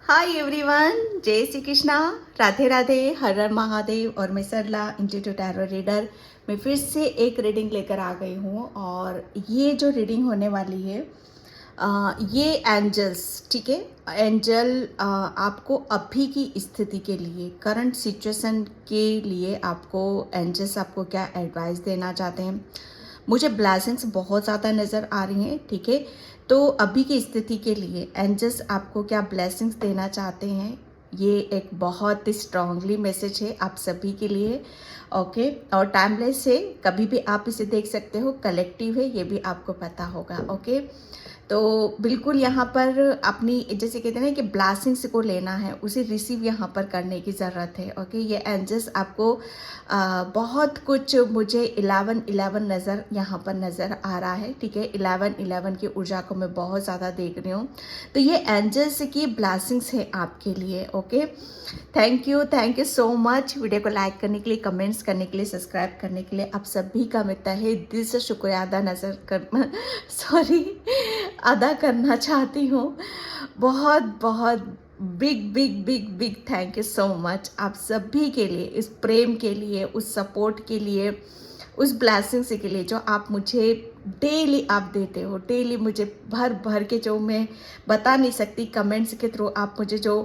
Hi everyone, जय श्री कृष्णा, राधे राधे, हर हर महादेव। और मैं सरला इंस्टीट्यूट टैरो रीडर मैं फिर से एक रीडिंग लेकर आ गई हूँ। और ये जो रीडिंग होने वाली है ये एंजल्स, ठीक है। एंजल आपको अभी की स्थिति के लिए, करंट सिचुएशन के लिए आपको एंजल्स आपको क्या एडवाइस देना चाहते हैं। मुझे ब्लेसिंग्स बहुत ज़्यादा नज़र आ रही हैं, ठीक है। तो अभी की स्थिति के लिए एंजल्स आपको क्या ब्लेसिंग्स देना चाहते हैं, ये एक बहुत ही स्ट्रांगली मैसेज है आप सभी के लिए। ओके, और टाइमलेस है, कभी भी आप इसे देख सकते हो, कलेक्टिव है, ये भी आपको पता होगा। ओके, तो बिल्कुल यहाँ पर अपनी, जैसे कहते हैं ना कि ब्लेसिंग्स को लेना है, उसे रिसीव यहाँ पर करने की ज़रूरत है। ओके, ये एंजल्स आपको बहुत कुछ, मुझे 11-11 नज़र यहाँ पर नज़र आ रहा है, ठीक है। 11-11 की ऊर्जा को मैं बहुत ज़्यादा देख रही हूँ। तो ये एंजल्स की ब्लेसिंग्स है आपके लिए। Okay, thank you so much video को लाइक करने के लिए, कमेंट्स करने के लिए, सब्सक्राइब करने के लिए। आप सभी का मिलता है दिल से शुक्रिया अदा नज़र कर सॉरी अदा करना चाहती हूँ। बहुत बहुत big big big big thank you so much आप सभी के लिए, इस प्रेम के लिए, उस सपोर्ट के लिए, उस ब्लेसिंग्स के लिए जो आप मुझे डेली आप देते हो। डेली मुझे भर भर के, जो मैं बता नहीं सकती, कमेंट्स के थ्रू आप मुझे जो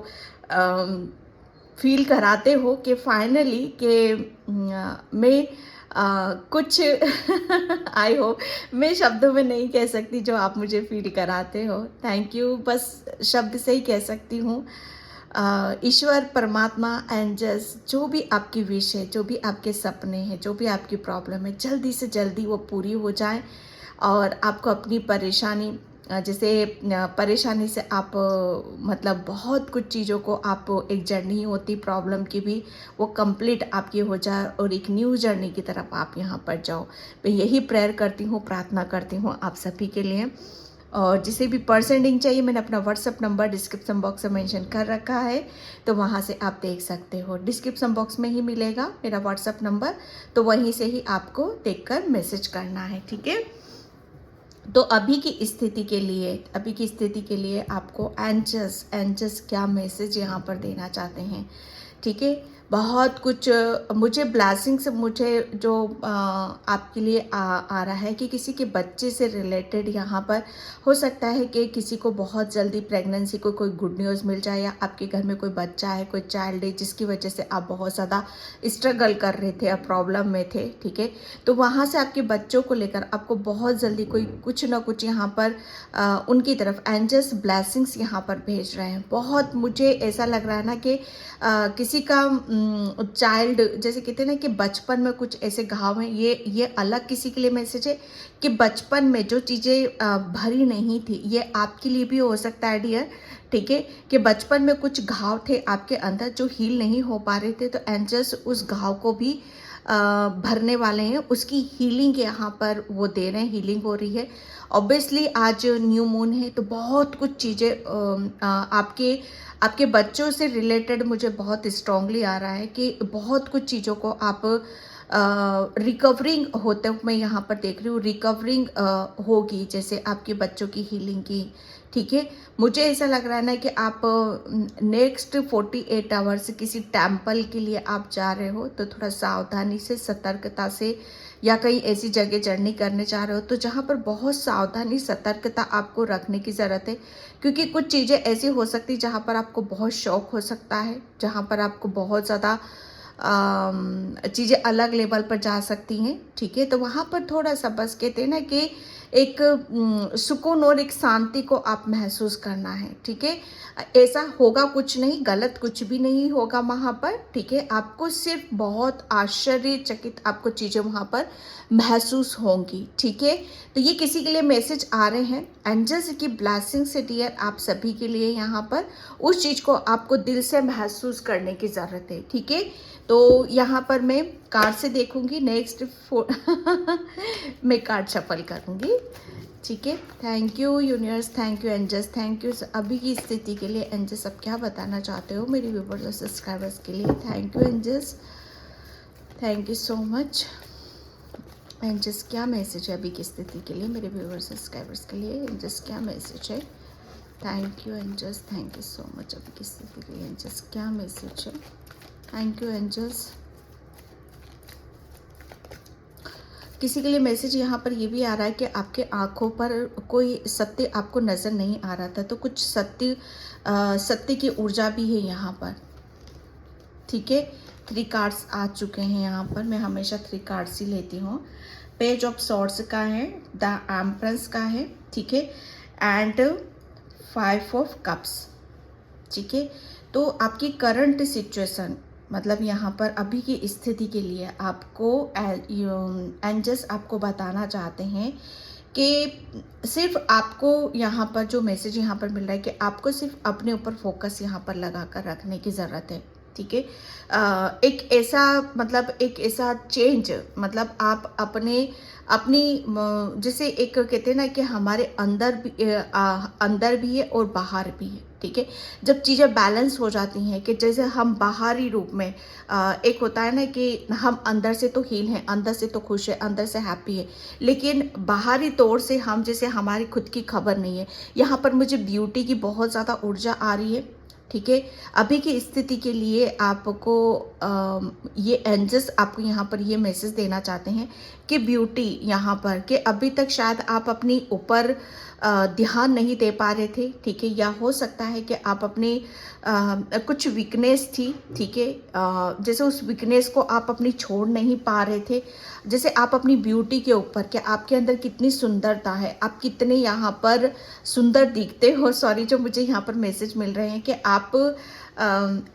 फील कराते हो कि फाइनली कि मैं कुछ आई हो, मैं शब्दों में नहीं कह सकती जो आप मुझे फील कराते हो। थैंक यू, बस शब्द से ही कह सकती हूँ। ईश्वर, परमात्मा, एंजल्स, जो भी आपकी विश है, जो भी आपके सपने हैं, जो भी आपकी प्रॉब्लम है, जल्दी से जल्दी वो पूरी हो जाए। और आपको अपनी परेशानी, जैसे परेशानी से आप मतलब बहुत कुछ चीज़ों को, आप एक जर्नी होती प्रॉब्लम की भी, वो कंप्लीट आपकी हो जाए और एक न्यू जर्नी की तरफ आप यहाँ पर जाओ। मैं यही प्रेयर करती हूँ, प्रार्थना करती हूँ आप सभी के लिए। और जिसे भी पर्सेंटिंग चाहिए, मैंने अपना व्हाट्सअप नंबर डिस्क्रिप्शन बॉक्स में मेंशन कर रखा है, तो वहाँ से आप देख सकते हो। डिस्क्रिप्शन बॉक्स में ही मिलेगा मेरा व्हाट्सअप नंबर, तो वहीं से ही आपको देखकर मैसेज करना है, ठीक है। तो अभी की स्थिति के लिए, आपको एंजल्स क्या मैसेज यहाँ पर देना चाहते हैं, ठीक है। बहुत कुछ मुझे ब्लेसिंग्स, मुझे जो आपके लिए आ रहा है कि किसी के बच्चे से रिलेटेड यहाँ पर हो सकता है कि किसी को बहुत जल्दी प्रेगनेंसी को कोई गुड न्यूज़ मिल जाए, या आपके घर में कोई बच्चा है, कोई चाइल्ड है, जिसकी वजह से आप बहुत ज़्यादा स्ट्रगल कर रहे थे, अब प्रॉब्लम में थे, ठीक है। तो वहाँ से आपके बच्चों को लेकर आपको बहुत जल्दी कोई कुछ ना कुछ यहाँ पर उनकी तरफ एंजल्स ब्लेसिंग्स यहाँ पर भेज रहे हैं। बहुत मुझे ऐसा लग रहा है ना कि किसी का चाइल्ड, जैसे कहते हैं ना कि बचपन में कुछ ऐसे घाव हैं, ये अलग किसी के लिए मैसेज है कि बचपन में जो चीज़ें भरी नहीं थी, ये आपके लिए भी हो सकता है डियर, ठीक है। कि बचपन में कुछ घाव थे आपके अंदर जो हील नहीं हो पा रहे थे, तो एंजल्स उस घाव को भी भरने वाले हैं, उसकी हीलिंग यहाँ पर वो दे रहे हैं, हीलिंग हो रही है। ऑब्वियसली आज न्यू मून है, तो बहुत कुछ चीज़ें आपके आपके बच्चों से रिलेटेड मुझे बहुत स्ट्रांगली आ रहा है कि बहुत कुछ चीज़ों को आप रिकवरिंग होते हुए मैं यहाँ पर देख रही हूँ। रिकवरिंग होगी, जैसे आपके बच्चों की हीलिंग की, ठीक है। मुझे ऐसा लग रहा है ना कि आप नेक्स्ट 48 आवर्स किसी टेम्पल के लिए आप जा रहे हो, तो थोड़ा सावधानी से, सतर्कता से, या कहीं ऐसी जगह जर्नी करने जा रहे हो तो जहाँ पर बहुत सावधानी, सतर्कता आपको रखने की ज़रूरत है। क्योंकि कुछ चीज़ें ऐसी हो सकती जहाँ पर आपको बहुत शौक हो सकता है, जहाँ पर आपको बहुत ज़्यादा चीज़ें अलग लेवल पर जा सकती हैं, ठीक है। तो वहाँ पर थोड़ा सा, बस कहते हैं ना कि एक सुकून और एक शांति को आप महसूस करना है, ठीक है। ऐसा होगा कुछ नहीं, गलत कुछ भी नहीं होगा वहाँ पर, ठीक है। आपको सिर्फ बहुत आश्चर्यचकित आपको चीज़ें वहाँ पर महसूस होंगी, ठीक है। तो ये किसी के लिए मैसेज आ रहे हैं एंजल्स की ब्लेसिंग से डियर, आप सभी के लिए यहाँ पर उस चीज़ को आपको दिल से महसूस करने की ज़रूरत है, ठीक है। तो यहाँ पर मैं कार्ड से देखूंगी, नेक्स्ट मैं कार्ड शफल करूंगी, ठीक है। Thank you universe, thank you angels, thank you अभी की स्थिति के लिए। एंजल्स अब क्या बताना चाहते हो मेरे व्यूअर्स और सब्सक्राइबर्स के लिए। Thank you angels, thank you so much. Angels क्या मैसेज है अभी की स्थिति के लिए मेरे व्यूअर्स सब्सक्राइबर्स के लिए। एंजल्स क्या मैसेज है thank you angels, thank you so much. अभी किसी के लिए एंजल्स क्या मैसेज है? Thank you angels. किसी के लिए मैसेज यहाँ पर ये भी आ रहा है कि आपके आंखों पर कोई सत्य आपको नज़र नहीं आ रहा था, तो कुछ सत्य की ऊर्जा भी है यहाँ पर, ठीक है। 3 कार्ड्स आ चुके हैं यहाँ पर, मैं हमेशा 3 कार्ड्स ही लेती हूँ। पेज ऑफ सॉर्ड्स का है, द एम्प्रेस का है, ठीक है, एंड 5 ऑफ कप्स, ठीक है। तो आपकी करंट सिचुएशन, मतलब यहाँ पर अभी की स्थिति के लिए आपको एंजल्स आपको बताना चाहते हैं कि सिर्फ आपको यहाँ पर जो मैसेज यहाँ पर मिल रहा है कि आपको सिर्फ अपने ऊपर फोकस यहाँ पर लगा कर रखने की ज़रूरत है, ठीक है। एक ऐसा मतलब एक ऐसा चेंज, मतलब आप अपनी जैसे एक कहते हैं ना कि हमारे अंदर भी है और बाहर भी है, ठीक है। जब चीज़ें बैलेंस हो जाती हैं कि जैसे हम बाहरी रूप में एक होता है ना कि हम अंदर से तो हील हैं, अंदर से तो खुश है, अंदर से हैप्पी है, लेकिन बाहरी तौर से हम जैसे हमारी खुद की खबर नहीं है। यहाँ पर मुझे ब्यूटी की बहुत ज़्यादा ऊर्जा आ रही है, ठीक है। अभी की स्थिति के लिए आपको ये एंजल्स आपको यहाँ पर ये मैसेज देना चाहते हैं कि ब्यूटी यहाँ पर कि अभी तक शायद आप अपनी ऊपर ध्यान नहीं दे पा रहे थे, ठीक है, या हो सकता है कि आप अपनी कुछ वीकनेस थी, ठीक है, जैसे उस वीकनेस को आप अपनी छोड़ नहीं पा रहे थे, जैसे आप अपनी ब्यूटी के ऊपर कि आपके अंदर कितनी सुंदरता है, आप कितने यहाँ पर सुंदर दिखते हो। सॉरी, जो मुझे यहाँ पर मैसेज मिल रहे हैं कि आप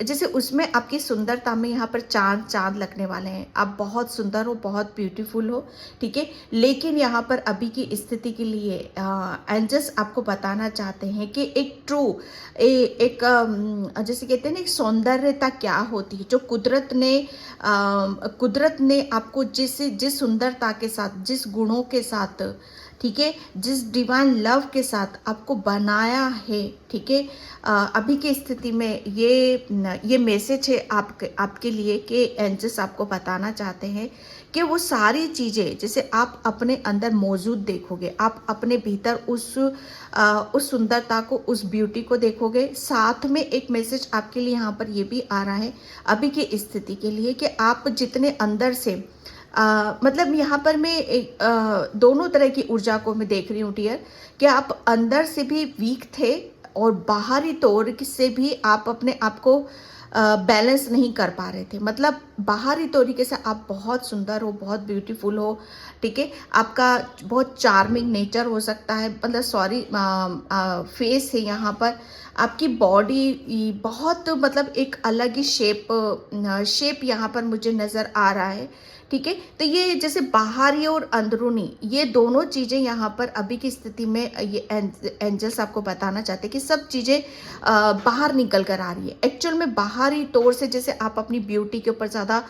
जैसे उसमें आपकी सुंदरता में यहाँ पर चांद लगने वाले हैं। आप बहुत सुंदर हो, बहुत ब्यूटीफुल हो, ठीक है। लेकिन यहाँ पर अभी की स्थिति के लिए एंजल्स आपको बताना चाहते हैं कि एक ट्रू एक जैसे कहते हैं ना, एक सौंदर्यता क्या होती है जो कुदरत ने आपको जिस सुंदरता के साथ, जिस गुणों के साथ, ठीक है, जिस डिवाइन लव के साथ आपको बनाया है, ठीक है। अभी की स्थिति में ये मैसेज है आपके लिए कि एंजल्स आपको बताना चाहते हैं कि वो सारी चीज़ें जैसे आप अपने अंदर मौजूद देखोगे, आप अपने भीतर उस सुंदरता को, उस ब्यूटी को देखोगे। साथ में एक मैसेज आपके लिए यहाँ पर ये भी आ रहा है अभी की स्थिति के लिए कि आप जितने अंदर से मतलब यहाँ पर मैं दोनों तरह की ऊर्जा को मैं देख रही हूँ डियर, कि आप अंदर से भी वीक थे और बाहरी तौर से भी आप अपने आप को बैलेंस नहीं कर पा रहे थे। मतलब बाहरी तरीके से आप बहुत सुंदर हो, बहुत ब्यूटीफुल हो, ठीक है, आपका बहुत चार्मिंग नेचर हो सकता है, मतलब सॉरी फेस है यहाँ पर, आपकी बॉडी बहुत मतलब एक अलग ही शेप यहाँ पर मुझे नज़र आ रहा है, ठीक है। तो ये जैसे बाहरी और अंदरूनी ये दोनों चीज़ें यहाँ पर अभी की स्थिति में ये एंजल्स आपको बताना चाहते हैं कि सब चीज़ें बाहर निकल कर आ रही है। एक्चुअल में बाहरी तौर से जैसे आप अपनी ब्यूटी के ऊपर ज़्यादा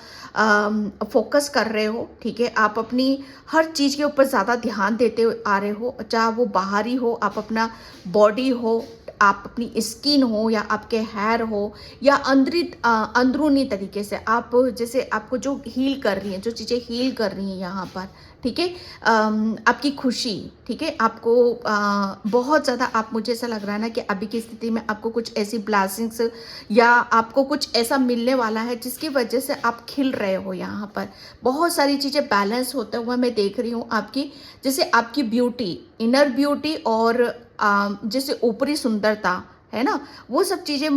फोकस कर रहे हो, ठीक है, आप अपनी हर चीज़ के ऊपर ज़्यादा ध्यान देते आ रहे हो, चाहे वो बाहरी हो, आप अपना बॉडी हो, आप अपनी स्किन हो, या आपके हेयर हो, या अंदरूनी तरीके से आप जैसे आपको जो हील कर रही हैं, जो चीज़ें हील कर रही हैं यहाँ पर, ठीक है, आपकी खुशी, ठीक है, आपको बहुत ज़्यादा आप मुझे ऐसा लग रहा है ना कि अभी की स्थिति में आपको कुछ ऐसी ब्लेसिंग्स या आपको कुछ ऐसा मिलने वाला है जिसकी वजह से आप खिल रहे हो। यहाँ पर बहुत सारी चीज़ें बैलेंस होते हुए मैं देख रही हूँ आपकी, जैसे आपकी ब्यूटी, इनर ब्यूटी और जैसे ऊपरी सुंदरता है ना, वो सब चीज़ें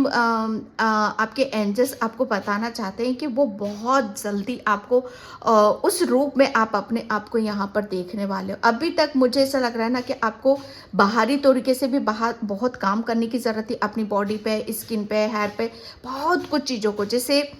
आपके एंजल्स आपको बताना चाहते हैं कि वो बहुत जल्दी आपको उस रूप में आप अपने आप को यहाँ पर देखने वाले हो। अभी तक मुझे ऐसा लग रहा है ना कि आपको बाहरी तरीके से भी बहुत काम करने की ज़रूरत है अपनी बॉडी पे, स्किन पे, हेयर पे, बहुत कुछ चीज़ों को, जैसे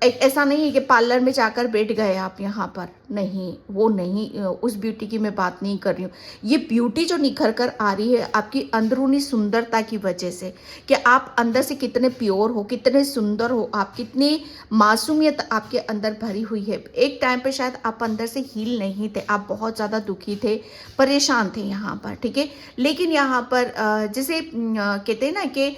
ऐसा नहीं है कि पार्लर में जाकर बैठ गए आप यहाँ पर, नहीं, वो नहीं, उस ब्यूटी की मैं बात नहीं कर रही हूँ। ये ब्यूटी जो निखर कर आ रही है आपकी अंदरूनी सुंदरता की वजह से, कि आप अंदर से कितने प्योर हो, कितने सुंदर हो, आप कितनी मासूमियत आपके अंदर भरी हुई है। एक टाइम पे शायद आप अंदर से हील नहीं थे, आप बहुत ज़्यादा दुखी थे, परेशान थे यहाँ पर, ठीक है। लेकिन यहाँ पर जैसे कहते हैं ना कि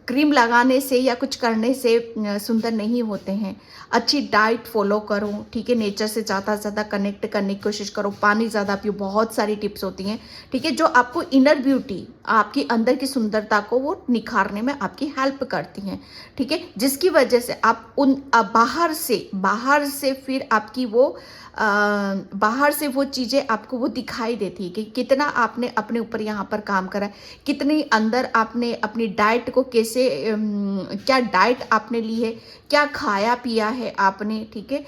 क्रीम लगाने से या कुछ करने से सुंदर नहीं होते हैं। अच्छी डाइट फॉलो करो, ठीक है, नेचर से ज़्यादा से ज़्यादा कनेक्ट करने की कोशिश करो, पानी ज़्यादा पियो, बहुत सारी टिप्स होती हैं, ठीक है, जो आपको इनर ब्यूटी, आपकी अंदर की सुंदरता को वो निखारने में आपकी हेल्प करती हैं, ठीक है, जिसकी वजह से आप बाहर से फिर आपकी वो बाहर से वो चीज़ें आपको वो दिखाई देती है कि कितना आपने अपने ऊपर यहाँ पर काम करा है, कितनी अंदर आपने अपनी डाइट को कैसे क्या डाइट आपने ली है, क्या खाया पिया है आपने, ठीक है,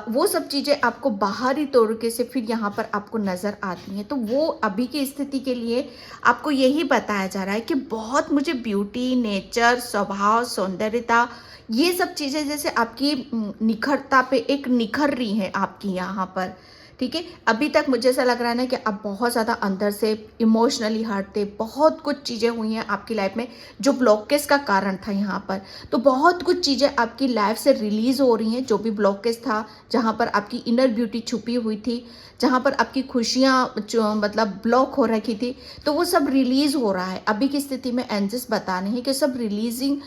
वो सब चीज़ें आपको बाहरी तरीके से फिर यहाँ पर आपको नज़र आती हैं। तो वो अभी की स्थिति के लिए आपको यही बताया जा रहा है कि बहुत मुझे ब्यूटी, नेचर, स्वभाव, सौंदर्यता, ये सब चीज़ें जैसे आपकी निखरता पे एक निखर रही हैं आपकी यहाँ पर, ठीक है। अभी तक मुझे ऐसा लग रहा है ना कि आप बहुत ज़्यादा अंदर से इमोशनली हर्ट थे, बहुत कुछ चीज़ें हुई हैं आपकी लाइफ में जो ब्लॉकेज का कारण था यहाँ पर। तो बहुत कुछ चीज़ें आपकी लाइफ से रिलीज़ हो रही हैं, जो भी ब्लॉकेज था, जहाँ पर आपकी इनर ब्यूटी छुपी हुई थी, जहाँ पर आपकी खुशियाँ मतलब ब्लॉक हो रखी थी, तो वो सब रिलीज़ हो रहा है। अभी की स्थिति में एंजल्स बता रहे हैं कि सब रिलीजिंग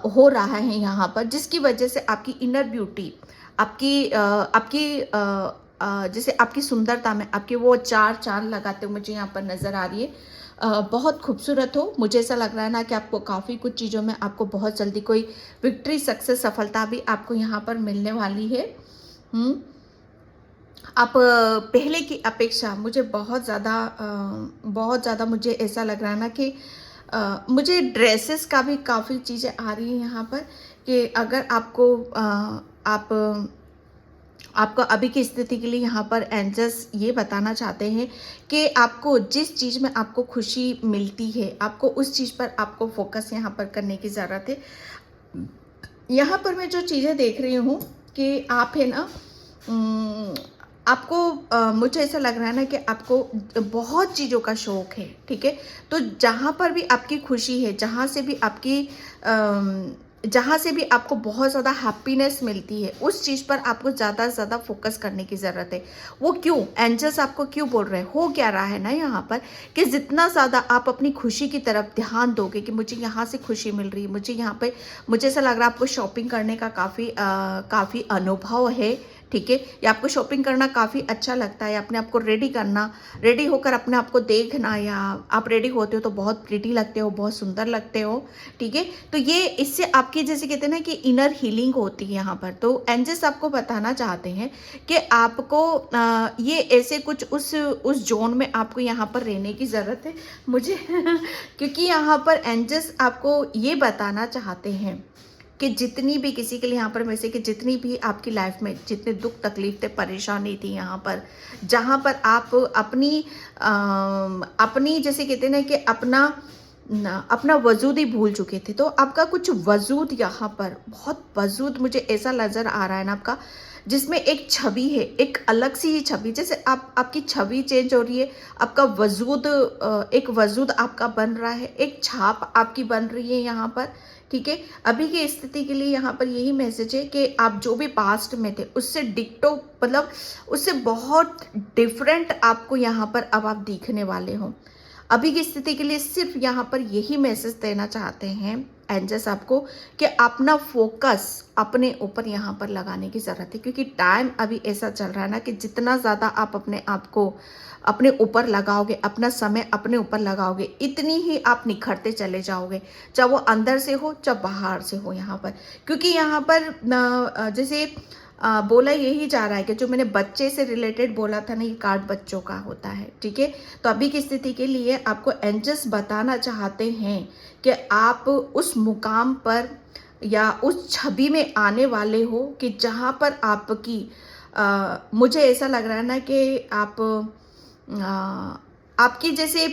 हो रहा है यहाँ पर, जिसकी वजह से आपकी इनर ब्यूटी, जैसे आपकी सुंदरता में आपके वो चार चांद लगाते हुए मुझे यहाँ पर नज़र आ रही है। बहुत खूबसूरत हो, मुझे ऐसा लग रहा है ना कि आपको काफ़ी कुछ चीज़ों में आपको बहुत जल्दी कोई विक्ट्री, सक्सेस, सफलता भी आपको यहाँ पर मिलने वाली है। आप पहले की अपेक्षा मुझे बहुत ज़्यादा मुझे ऐसा लग रहा है ना कि मुझे ड्रेसेस का भी काफ़ी चीज़ें आ रही हैं यहाँ पर कि अगर आपको अभी की स्थिति के लिए यहाँ पर एंजल्स ये बताना चाहते हैं कि आपको जिस चीज़ में आपको खुशी मिलती है, आपको उस चीज़ पर आपको फोकस यहाँ पर करने की ज़रूरत है। यहाँ पर मैं जो चीज़ें देख रही हूँ कि आप है ना, आपको मुझे ऐसा लग रहा है ना कि आपको बहुत चीज़ों का शौक है, ठीक है, तो जहाँ पर भी आपकी खुशी है, जहाँ से भी आपको बहुत ज़्यादा हैप्पीनेस मिलती है, उस चीज़ पर आपको ज़्यादा से ज़्यादा फोकस करने की ज़रूरत है। वो क्यों, एंजल्स आपको क्यों बोल रहे हैं, हो क्या रहा है ना यहाँ पर कि जितना ज़्यादा आप अपनी खुशी की तरफ ध्यान दोगे कि मुझे यहाँ से खुशी मिल रही है, मुझे यहाँ पे, मुझे ऐसा लग रहा है आपको शॉपिंग करने का काफ़ी अनुभव है, ठीक है, या आपको शॉपिंग करना काफ़ी अच्छा लगता है, अपने आप को रेडी करना, रेडी होकर अपने आप को देखना, या आप रेडी होते हो तो बहुत प्रिटी लगते हो, बहुत सुंदर लगते हो, ठीक है, तो ये इससे आपकी जैसे कहते हैं ना कि इनर हीलिंग होती है यहाँ पर। तो एंजल्स आपको बताना चाहते हैं कि आपको ये ऐसे कुछ उस जोन में आपको यहाँ पर रहने की ज़रूरत है मुझे क्योंकि यहाँ पर एंजल्स आपको ये बताना चाहते हैं कि जितनी भी किसी के लिए यहाँ पर वैसे कि जितनी भी आपकी लाइफ में जितने दुख तकलीफ थे, परेशानी थी यहाँ पर, जहाँ पर आप अपनी जैसे कहते हैं ना कि अपना वजूद ही भूल चुके थे, तो आपका कुछ वजूद यहाँ पर बहुत वजूद मुझे ऐसा नज़र आ रहा है ना आपका, जिसमें एक छवि है, एक अलग सी ही छवि, जैसे आपकी छवि चेंज हो रही है, आपका वजूद एक वजूद आपका बन रहा है, एक छाप आपकी बन रही है यहाँ पर, ठीक है। अभी की स्थिति के लिए यहाँ पर यही मैसेज है कि आप जो भी पास्ट में थे उससे डिक्टो, मतलब उससे बहुत डिफरेंट आपको यहाँ पर अब आप दिखने वाले हो। अभी की स्थिति के लिए सिर्फ यहाँ पर यही मैसेज देना चाहते हैं एंजल्स आपको कि अपना फोकस अपने ऊपर यहाँ पर लगाने की ज़रूरत है, क्योंकि टाइम अभी ऐसा चल रहा है ना कि जितना ज़्यादा आप अपने आप को अपने ऊपर लगाओगे, अपना समय अपने ऊपर लगाओगे, इतनी ही आप निखरते चले जाओगे, चाहे वो अंदर से हो चाहे बाहर से हो यहाँ पर। क्योंकि यहाँ पर जैसे बोला यही जा रहा है कि जो मैंने बच्चे से रिलेटेड बोला था ना, ये कार्ड बच्चों का होता है, ठीक है। तो अभी की स्थिति के लिए आपको एंजल्स बताना चाहते हैं कि आप उस मुकाम पर या उस छवि में आने वाले हो कि जहाँ पर आपकी मुझे ऐसा लग रहा है ना कि आपकी जैसे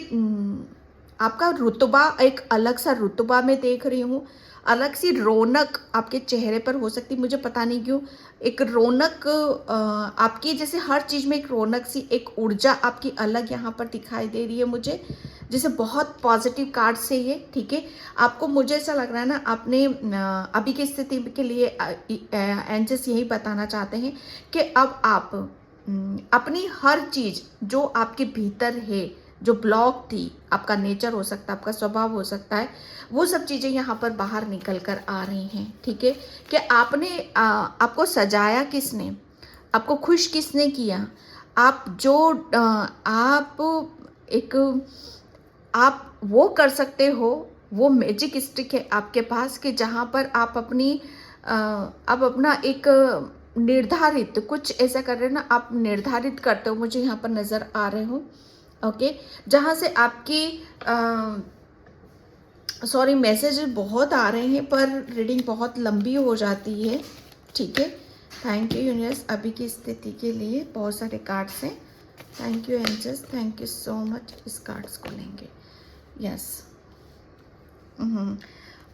आपका रुतबा एक अलग सा रुतबा में देख रही हूँ, अलग सी रौनक आपके चेहरे पर हो सकती, मुझे पता नहीं क्यों एक रौनक आपकी जैसे हर चीज़ में एक रौनक सी, एक ऊर्जा आपकी अलग यहाँ पर दिखाई दे रही है मुझे, जैसे बहुत पॉजिटिव कार्ड से ये, ठीक है। आपको मुझे ऐसा लग रहा है ना, आपने अभी की स्थिति के लिए एंजल्स यही बताना चाहते हैं कि अब आप अपनी हर चीज़ जो आपके भीतर है, जो ब्लॉक थी, आपका नेचर हो सकता है, आपका स्वभाव हो सकता है, वो सब चीज़ें यहाँ पर बाहर निकल कर आ रही हैं। ठीक है, कि आपको सजाया किसने, आपको खुश किसने किया, आप जो आप एक आप वो कर सकते हो, वो मैजिक स्टिक है आपके पास कि जहाँ पर आप अपना एक निर्धारित कुछ ऐसा कर रहे हो ना, आप निर्धारित करते हो, मुझे यहाँ पर नज़र आ रहे हो। ओके, जहाँ से आपकी सॉरी मैसेज बहुत आ रहे हैं पर रीडिंग बहुत लंबी हो जाती है। ठीक है, थैंक यू यूनिवर्स अभी की स्थिति के लिए, बहुत सारे कार्ड्स हैं। Thank you angels, thank you so much. इस कार्ड्स को लेंगे। यस,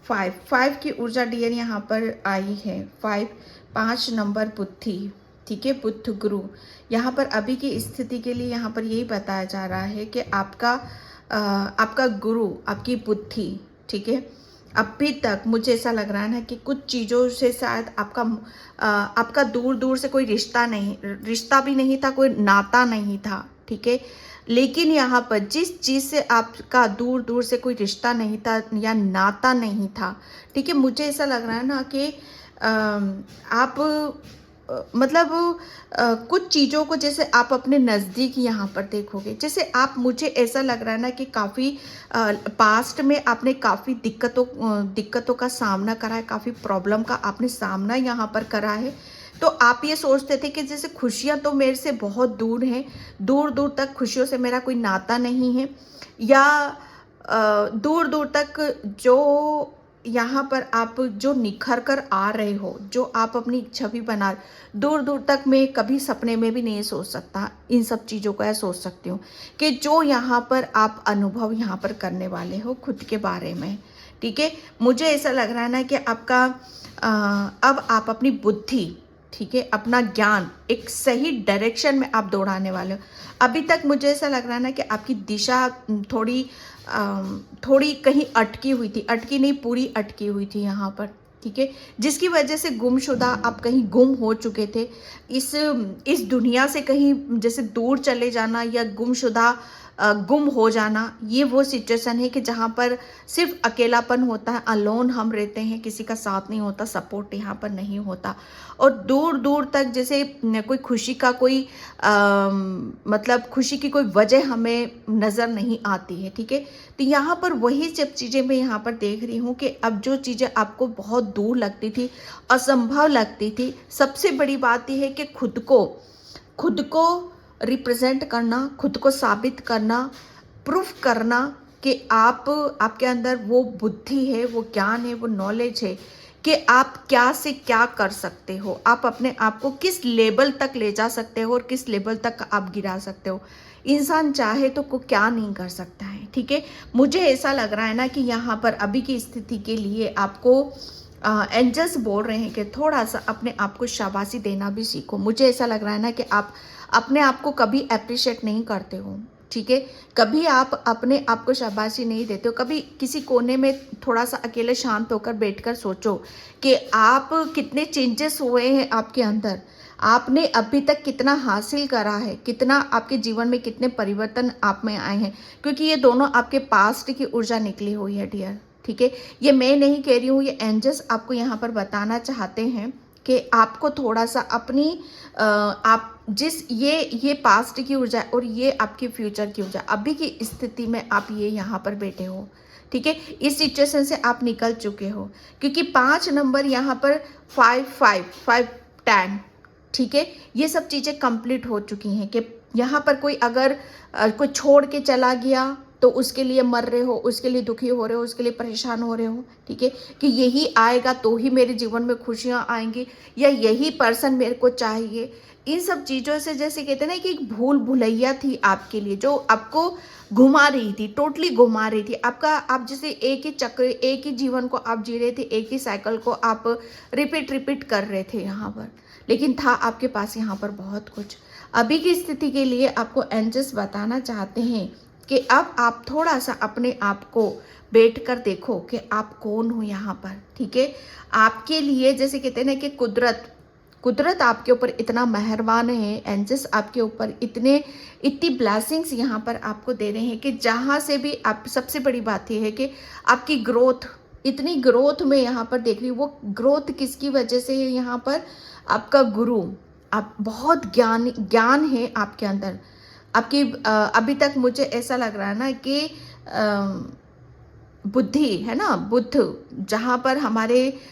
5 की ऊर्जा डियर यहाँ पर आई है। 5 नंबर बुद्धि। ठीक है, बुद्ध गुरु यहाँ पर अभी की स्थिति के लिए यहाँ पर यही बताया जा रहा है कि आपका गुरु, आपकी बुद्धि, ठीक है, अभी तक मुझे ऐसा लग रहा है ना कि कुछ चीज़ों से शायद आपका दूर दूर से कोई रिश्ता भी नहीं था, कोई नाता नहीं था। ठीक है, लेकिन यहाँ पर जिस चीज़ से आपका दूर दूर से कोई रिश्ता नहीं था या नाता नहीं था, ठीक है, मुझे ऐसा लग रहा है ना कि आप मतलब कुछ चीज़ों को जैसे आप अपने नज़दीक यहाँ पर देखोगे, जैसे आप, मुझे ऐसा लग रहा है ना कि काफ़ी पास्ट में आपने काफ़ी दिक्कतों का सामना करा है, काफ़ी प्रॉब्लम का आपने सामना यहाँ पर करा है। तो आप ये सोचते थे कि जैसे खुशियाँ तो मेरे से बहुत दूर हैं, दूर दूर तक खुशियों से मेरा कोई नाता नहीं है, या दूर दूर तक जो यहाँ पर आप जो निखर कर आ रहे हो, जो आप अपनी छवि बना, दूर दूर तक मैं कभी सपने में भी नहीं सोच सकता इन सब चीज़ों को। ऐसा सोच सकती हूँ कि जो यहाँ पर आप अनुभव यहाँ पर करने वाले हो खुद के बारे में, ठीक है, मुझे ऐसा लग रहा है ना कि अब आप अपनी बुद्धि, ठीक है, अपना ज्ञान एक सही डायरेक्शन में आप दौड़ाने वाले हो। अभी तक मुझे ऐसा लग रहा है ना कि आपकी दिशा थोड़ी कहीं अटकी हुई थी, अटकी नहीं, पूरी अटकी हुई थी यहाँ पर। ठीक है, जिसकी वजह से गुमशुदा, आप कहीं गुम हो चुके थे, इस दुनिया से कहीं जैसे दूर चले जाना या गुमशुदा गुम हो जाना, ये वो सिचुएशन है कि जहाँ पर सिर्फ अकेलापन होता है, अलोन हम रहते हैं, किसी का साथ नहीं होता, सपोर्ट यहाँ पर नहीं होता, और दूर दूर तक जैसे कोई खुशी का मतलब खुशी की कोई वजह हमें नज़र नहीं आती है। ठीक है, तो यहाँ पर वही सब चीज़ें मैं यहाँ पर देख रही हूँ कि अब जो चीज़ें आपको बहुत दूर लगती थी, असंभव लगती थी, सबसे बड़ी बात यह है कि खुद को रिप्रेजेंट करना, खुद को साबित करना, प्रूफ करना कि आपके अंदर वो बुद्धि है, वो ज्ञान है, वो नॉलेज है कि आप क्या से क्या कर सकते हो, आप अपने आप को किस लेवल तक ले जा सकते हो और किस लेवल तक आप गिरा सकते हो। इंसान चाहे तो को क्या नहीं कर सकता है। ठीक है, मुझे ऐसा लग रहा है ना कि यहाँ पर अभी की स्थिति के लिए आपको एंजल्स बोल रहे हैं कि थोड़ा सा अपने आप को शाबाशी देना भी सीखो। मुझे ऐसा लग रहा है ना कि आप अपने आप को कभी अप्रिशिएट नहीं करते हो। ठीक है, कभी आप अपने आप को शाबाशी नहीं देते हो। कभी किसी कोने में थोड़ा सा अकेले शांत होकर बैठकर सोचो कि आप कितने चेंजेस हुए हैं आपके अंदर, आपने अभी तक कितना हासिल करा है, कितना आपके जीवन में कितने परिवर्तन आप में आए हैं, क्योंकि ये दोनों आपके पास्ट की ऊर्जा निकली हुई है डियर। ठीक है, ये मैं नहीं कह रही हूँ, ये एंजल्स आपको यहाँ पर बताना चाहते हैं कि आपको थोड़ा सा अपनी आप ये पास्ट की ऊर्जा और ये आपकी फ्यूचर की ऊर्जा, अभी की स्थिति में आप ये यहाँ पर बैठे हो। ठीक है, इस सिचुएशन से आप निकल चुके हो, क्योंकि 5 नंबर यहाँ पर 5 10, ठीक है, ये सब चीज़ें कंप्लीट हो चुकी हैं कि यहाँ पर कोई अगर कोई छोड़ के चला गया तो उसके लिए मर रहे हो, उसके लिए दुखी हो रहे हो, उसके लिए परेशान हो रहे हो। ठीक है, कि यही आएगा तो ही मेरे जीवन में खुशियाँ आएंगी, या यही पर्सन मेरे को चाहिए। इन सब चीज़ों से जैसे कहते हैं ना कि एक भूल भुलैया थी आपके लिए, जो आपको घुमा रही थी, टोटली घुमा रही थी। आप जैसे एक ही चक्र, एक ही जीवन को आप जी रहे थे, एक ही साइकिल को आप रिपीट कर रहे थे यहाँ पर, लेकिन था आपके पास यहाँ पर बहुत कुछ। अभी की स्थिति के लिए आपको एंजल्स बताना चाहते हैं कि अब आप थोड़ा सा अपने आप को बैठ कर देखो कि आप कौन हो यहाँ पर। ठीक है, आपके लिए जैसे कहते हैं ना कि कुदरत आपके ऊपर इतना मेहरबान है, एंजल्स आपके ऊपर इतनी ब्लेसिंग्स यहाँ पर आपको दे रहे हैं कि जहाँ से भी आप, सबसे बड़ी बात यह है कि आपकी ग्रोथ, इतनी ग्रोथ में यहाँ पर देख रही हूँ। वो ग्रोथ किसकी वजह से है? यहाँ पर आपका गुरु, आप बहुत ज्ञान है आपके अंदर। आपकी अभी तक मुझे ऐसा लग रहा है ना कि बुद्धि है ना, बुद्ध, जहाँ पर हमारा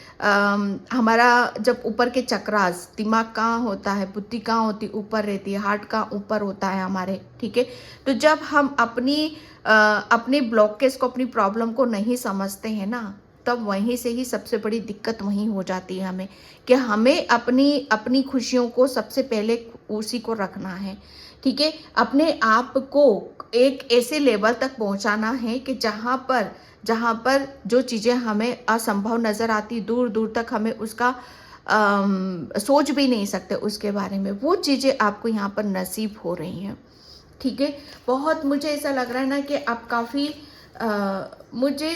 जब ऊपर के चक्रास, दिमाग कहाँ होता है, बुद्धि कहाँ होती, ऊपर रहती है, हार्ट कहाँ ऊपर होता है हमारे, ठीक है। तो जब हम अपनी ब्लॉकेज को, अपनी प्रॉब्लम को नहीं समझते हैं ना, तब वहीं से ही सबसे बड़ी दिक्कत वहीं हो जाती है हमें, कि हमें अपनी खुशियों को सबसे पहले उसी को रखना है, ठीक है। अपने आप को एक ऐसे लेवल तक पहुंचाना है कि जहाँ पर जो चीज़ें हमें असंभव नज़र आती, दूर दूर तक हमें उसका सोच भी नहीं सकते उसके बारे में, वो चीज़ें आपको यहाँ पर नसीब हो रही हैं, ठीक है। बहुत मुझे ऐसा लग रहा है ना कि आप काफ़ी मुझे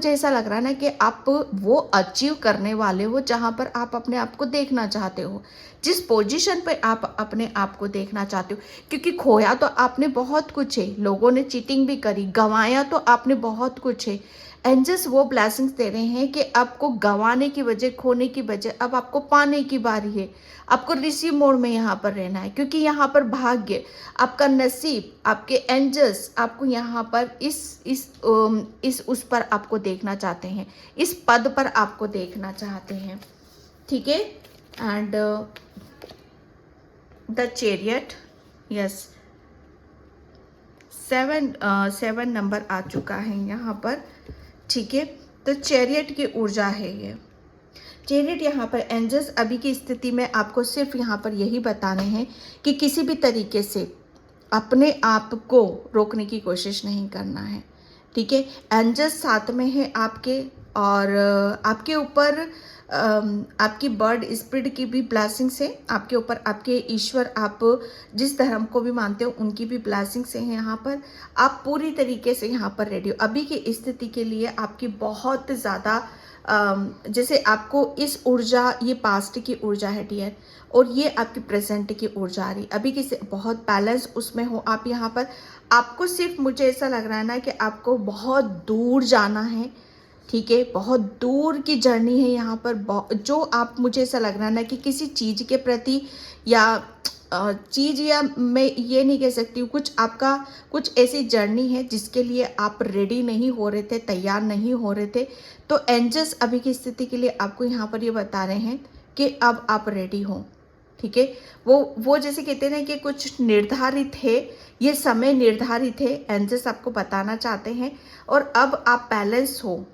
ऐसा लग रहा है ना कि आप वो अचीव करने वाले हो जहाँ पर आप अपने आप को देखना चाहते हो, जिस पोजीशन पे आप अपने आप को देखना चाहते हो। क्योंकि खोया तो आपने बहुत कुछ है, लोगों ने चीटिंग भी करी, गंवाया तो आपने बहुत कुछ है। एंजल्स वो ब्लेसिंग्स दे रहे हैं कि आपको गंवाने की वजह, खोने की वजह, अब आपको पाने की बारी है। आपको रिसीव मोड में यहाँ पर रहना है, क्योंकि यहाँ पर भाग्य, आपका नसीब, आपके एंजल्स आपको यहाँ पर इस उस पर आपको देखना चाहते हैं, इस पद पर आपको देखना चाहते हैं, ठीक है। एंड द चैरियट, यस, 7 नंबर आ चुका है यहाँ पर, ठीक है। तो चैरियट की ऊर्जा है ये। चैरियट यहाँ पर एंजल्स अभी की स्थिति में आपको सिर्फ यहाँ पर यही बताने हैं कि किसी भी तरीके से अपने आप को रोकने की कोशिश नहीं करना है, ठीक है। एंजल्स साथ में है आपके, और आपके ऊपर आपकी बर्ड स्पिरिट की भी ब्लेसिंग्स है आपके ऊपर, आपके ईश्वर, आप जिस धर्म को भी मानते हो उनकी भी ब्लेसिंग्स हैं यहाँ पर। आप पूरी तरीके से यहाँ पर रेडी हो अभी की स्थिति के लिए। आपकी बहुत ज़्यादा जैसे आपको इस ऊर्जा, ये पास्ट की ऊर्जा है डियर, और ये आपकी प्रेजेंट की ऊर्जा आ रही, अभी की बहुत बैलेंस उसमें हो आप यहाँ पर। आपको सिर्फ, मुझे ऐसा लग रहा है ना कि आपको बहुत दूर जाना है, ठीक है, बहुत दूर की जर्नी है यहाँ पर। जो आप, मुझे ऐसा लग रहा है ना कि किसी चीज़ के प्रति, या चीज़, या मैं ये नहीं कह सकती हूँ, कुछ ऐसी जर्नी है जिसके लिए आप रेडी नहीं हो रहे थे, तैयार नहीं हो रहे थे। तो एंजल्स अभी की स्थिति के लिए आपको यहाँ पर ये बता रहे हैं कि अब आप रेडी हो, ठीक है। वो जैसे कहते हैं ना कि कुछ निर्धारित है, ये समय निर्धारित है, एंजल्स आपको बताना चाहते हैं। और अब आप बैलेंस हो,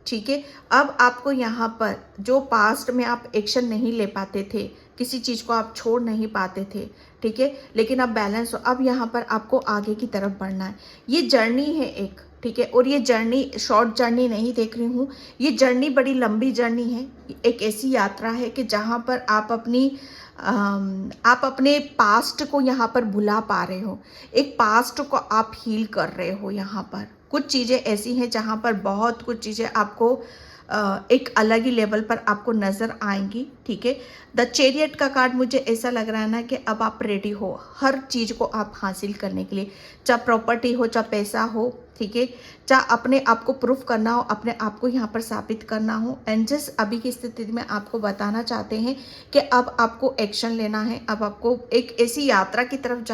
ठीक है। अब आपको यहाँ पर जो पास्ट में आप एक्शन नहीं ले पाते थे, किसी चीज़ को आप छोड़ नहीं पाते थे, ठीक है, लेकिन अब बैलेंस हो, अब यहाँ पर आपको आगे की तरफ बढ़ना है। ये जर्नी है एक, ठीक है, और ये जर्नी शॉर्ट जर्नी नहीं देख रही हूँ, ये जर्नी बड़ी लंबी जर्नी है। एक ऐसी यात्रा है कि जहाँ पर आप अपने पास्ट को यहाँ पर भुला पा रहे हो, एक पास्ट को आप हील कर रहे हो। यहाँ पर कुछ चीज़ें ऐसी हैं जहाँ पर बहुत कुछ चीज़ें आपको एक अलग ही लेवल पर आपको नज़र आएंगी, ठीक है। द चैरियट का कार्ड, मुझे ऐसा लग रहा है ना कि अब आप रेडी हो हर चीज़ को आप हासिल करने के लिए, चाहे प्रॉपर्टी हो, चाहे पैसा हो, ठीक है, चाहे अपने आप को प्रूफ करना हो, अपने आप को यहाँ पर साबित करना हो। एंजल्स अभी की स्थिति में आपको बताना चाहते हैं कि अब आपको एक्शन लेना है, अब आपको एक ऐसी यात्रा की तरफ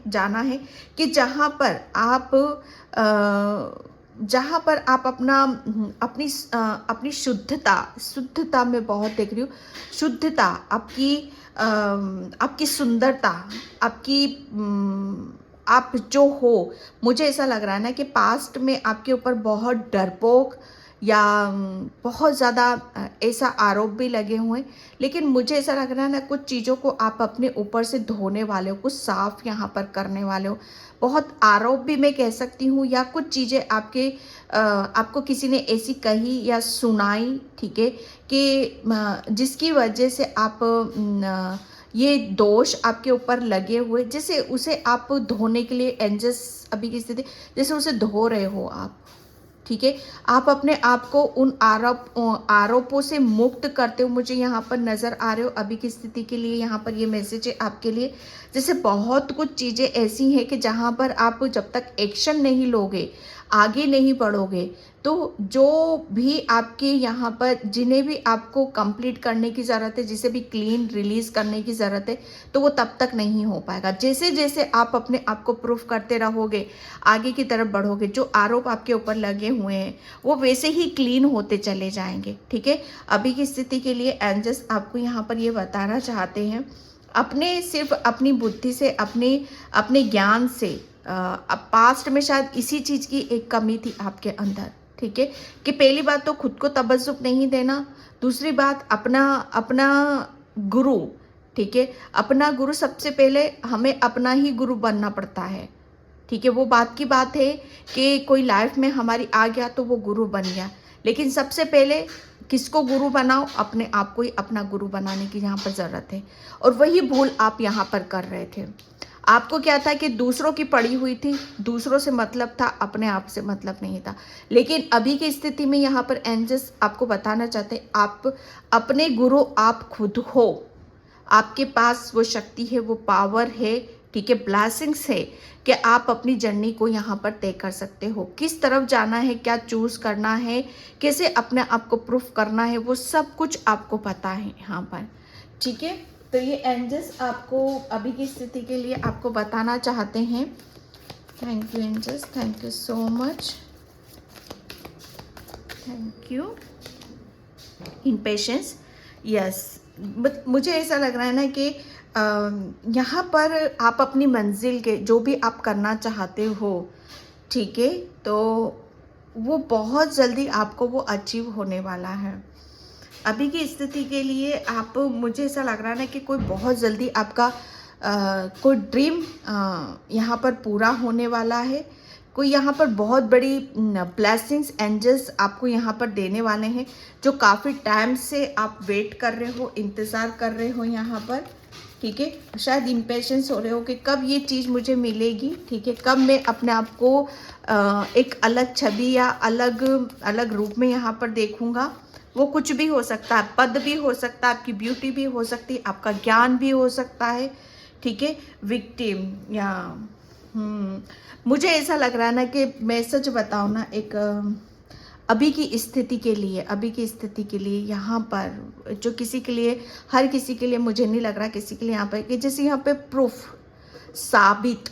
जाना है कि जहाँ पर आप अपनी शुद्धता में बहुत देख रही हूँ, शुद्धता, आपकी सुंदरता, आप जो हो, मुझे ऐसा लग रहा है ना कि पास्ट में आपके ऊपर बहुत डरपोक या बहुत ज़्यादा ऐसा आरोप भी लगे हुए हैं, लेकिन मुझे ऐसा लग रहा है ना कुछ चीज़ों को आप अपने ऊपर से धोने वाले हो, कुछ साफ यहाँ पर करने वाले हो। बहुत आरोप भी मैं कह सकती हूँ, या कुछ चीज़ें आपको किसी ने ऐसी कही या सुनाई, ठीक है, कि जिसकी वजह से आप ये दोष आपके ऊपर लगे हुए, जैसे उसे आप धोने के लिए एंजल्स अभी की स्थिति, जैसे उसे धो रहे हो आप, ठीक है, आप अपने आप को उन आरोपों से मुक्त करते हो मुझे यहाँ पर नज़र आ रहे हो। अभी की स्थिति के लिए यहाँ पर ये मैसेज है आपके लिए। जैसे बहुत कुछ चीज़ें ऐसी हैं कि जहाँ पर आप जब तक एक्शन नहीं लोगे, आगे नहीं बढ़ोगे, तो जो भी आपके यहाँ पर जिन्हें भी आपको कंप्लीट करने की ज़रूरत है, जिसे भी क्लीन रिलीज़ करने की ज़रूरत है, तो वो तब तक नहीं हो पाएगा। जैसे जैसे आप अपने आप को प्रूफ करते रहोगे, आगे की तरफ बढ़ोगे, जो आरोप आपके ऊपर लगे हुए हैं वो वैसे ही क्लीन होते चले जाएंगे। ठीक है, अभी की स्थिति के लिए एंजल्स आपको यहाँ पर ये बताना चाहते हैं, अपने सिर्फ अपनी बुद्धि से, अपने ज्ञान से, अब पास्ट में शायद इसी चीज़ की एक कमी थी आपके अंदर। ठीक है, कि पहली बात तो खुद को तबज्जुक नहीं देना, दूसरी बात अपना अपना गुरु, ठीक है, अपना गुरु सबसे पहले हमें अपना ही गुरु बनना पड़ता है। ठीक है, वो बात की बात है कि कोई लाइफ में हमारी आ गया तो वो गुरु बन गया, लेकिन सबसे पहले किसको गुरु बनाओ? अपने आप को ही अपना गुरु बनाने की यहाँ पर ज़रूरत है। और वही भूल आप यहाँ पर कर रहे थे। आपको क्या था कि दूसरों की पड़ी हुई थी, दूसरों से मतलब था, अपने आप से मतलब नहीं था। लेकिन अभी की स्थिति में यहाँ पर एंजल्स आपको बताना चाहते हैं, आप अपने गुरु आप खुद हो। आपके पास वो शक्ति है, वो पावर है, ठीक है, ब्लेसिंग्स है कि आप अपनी जर्नी को यहाँ पर तय कर सकते हो। किस तरफ जाना है, क्या चूज करना है, कैसे अपने आप को प्रूफ करना है, वो सब कुछ आपको पता है यहाँ पर। ठीक है, तो ये एंजल्स आपको अभी की स्थिति के लिए आपको बताना चाहते हैं। Thank you angels, thank you so much, thank you. In patience, yes, मुझे ऐसा लग रहा है ना कि यहाँ पर आप अपनी मंजिल के जो भी आप करना चाहते हो, ठीक है, तो वो बहुत जल्दी आपको वो अचीव होने वाला है। अभी की स्थिति के लिए आप, मुझे ऐसा लग रहा है ना कि कोई बहुत जल्दी आपका कोई ड्रीम यहाँ पर पूरा होने वाला है। कोई यहाँ पर बहुत बड़ी ब्लेसिंग्स एंजल्स आपको यहाँ पर देने वाले हैं, जो काफ़ी टाइम से आप वेट कर रहे हो, इंतज़ार कर रहे हो यहाँ पर। ठीक है, शायद इम्पेशेंस हो रहे हो कि कब ये चीज़ मुझे मिलेगी, ठीक है, कब मैं अपने आप को एक अलग छवि या अलग अलग रूप में यहाँ पर देखूँगा। वो कुछ भी हो सकता है, पद भी हो सकता है, आपकी ब्यूटी भी हो सकती है, आपका ज्ञान भी हो सकता है। ठीक है, विक्टिम या मुझे ऐसा लग रहा है ना कि मैं सच बताऊँ ना, एक अभी की स्थिति के लिए, अभी की स्थिति के लिए यहाँ पर जो किसी के लिए, हर किसी के लिए, मुझे नहीं लग रहा किसी के लिए यहाँ पर कि जैसे यहाँ पे प्रूफ साबित,